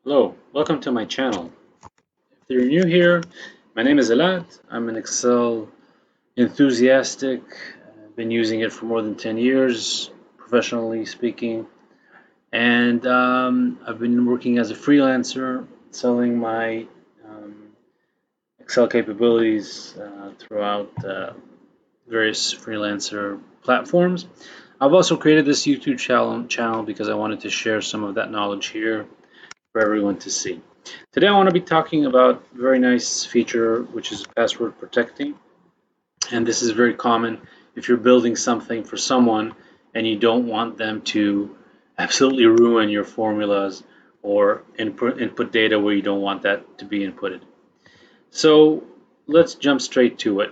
Hello, welcome to my channel. If you're new here, my name is Elad. I'm an Excel enthusiastic. I've been using it for more than 10 years, professionally speaking. And I've been working as a freelancer, selling my Excel capabilities throughout various freelancer platforms. I've also created this YouTube channel because I wanted to share some of that knowledge here for everyone to see. Today I want to be talking about a very nice feature which is password protecting, and this is very common if you're building something for someone and you don't want them to absolutely ruin your formulas or input data where you don't want that to be inputted. So let's jump straight to it.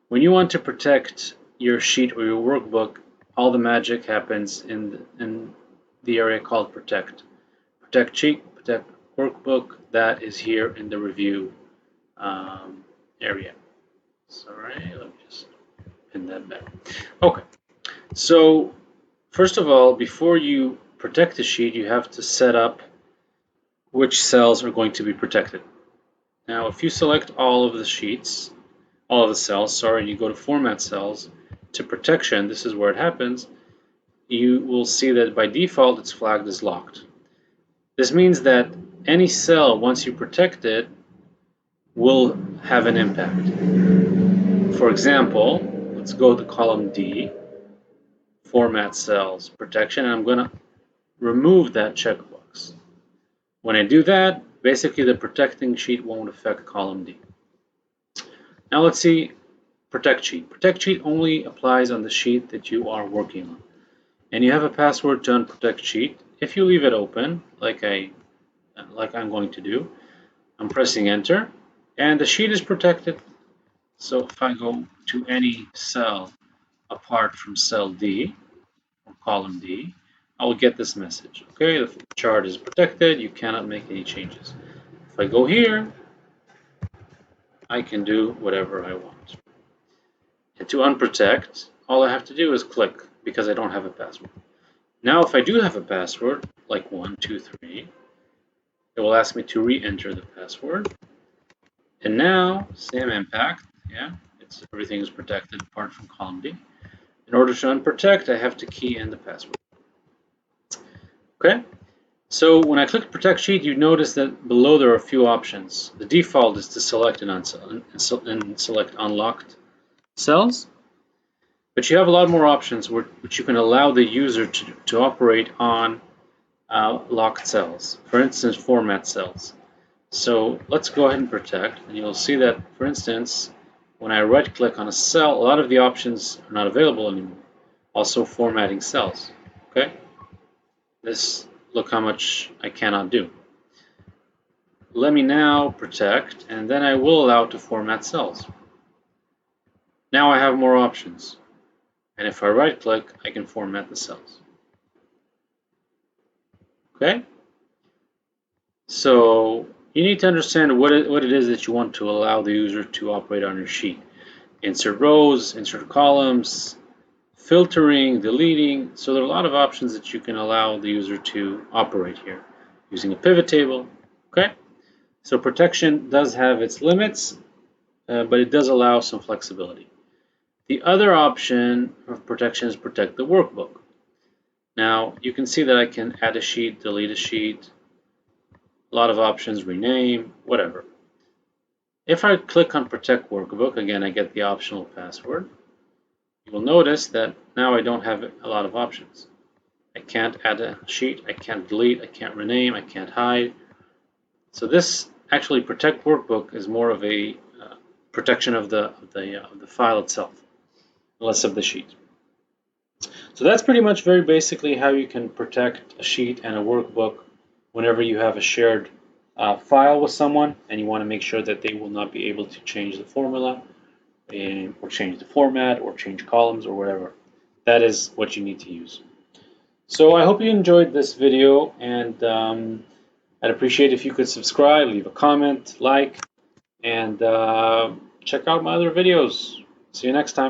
When you want to protect your sheet or your workbook, all the magic happens in the area called protect. Protect sheet, protect workbook, that is here in the review area. Sorry, let me just pin that back. Okay, so first of all, before you protect the sheet, you have to set up which cells are going to be protected. Now, if you select all of the sheets, all of the cells, sorry, and you go to Format Cells, to Protection, this is where it happens, you will see that by default it's flagged as locked. This means that any cell, once you protect it, will have an impact. For example, let's go to column D, Format Cells, Protection, and I'm going to remove that checkbox. When I do that, basically the protecting sheet won't affect column D. Now let's see Protect Sheet. Protect Sheet only applies on the sheet that you are working on. And you have a password to unprotect sheet. If you leave it open, like I'm going to do, I'm pressing enter, and the sheet is protected. So if I go to any cell apart from cell D, or column D, I will get this message. Okay, the chart is protected, you cannot make any changes. If I go here, I can do whatever I want. And to unprotect, all I have to do is click, because I don't have a password. Now if I do have a password, like 1, 2, 3, it will ask me to re-enter the password. And now, same impact, yeah, everything is protected apart from column D. In order to unprotect, I have to key in the password. Okay, so when I click Protect Sheet, you notice that below there are a few options. The default is to select and select unlocked cells, but you have a lot more options which you can allow the user to operate on locked cells. For instance, format cells. So let's go ahead and protect, and you'll see that, for instance, when I right-click on a cell, a lot of the options are not available anymore. Also formatting cells, okay? Look how much I cannot do. Let me now protect, and then I will allow to format cells. Now I have more options, and if I right-click, I can format the cells. Okay? So you need to understand what it is that you want to allow the user to operate on your sheet. Insert rows, insert columns, filtering, deleting. So there are a lot of options that you can allow the user to operate here using a pivot table. Okay, so protection does have its limits, but it does allow some flexibility. The other option of protection is protect the workbook. Now you can see that I can add a sheet, delete a sheet, a lot of options, rename, whatever. If I click on protect workbook, again I get the optional password. You will notice that now I don't have a lot of options. I can't add a sheet, I can't delete, I can't rename, I can't hide. So this actually protect workbook is more of a protection of the file itself, less of the sheet. So that's pretty much very basically how you can protect a sheet and a workbook whenever you have a shared file with someone and you want to make sure that they will not be able to change the formula or change the format or change columns or whatever. That is what you need to use. So I hope you enjoyed this video, and I'd appreciate if you could subscribe, leave a comment, like, and check out my other videos. See you next time.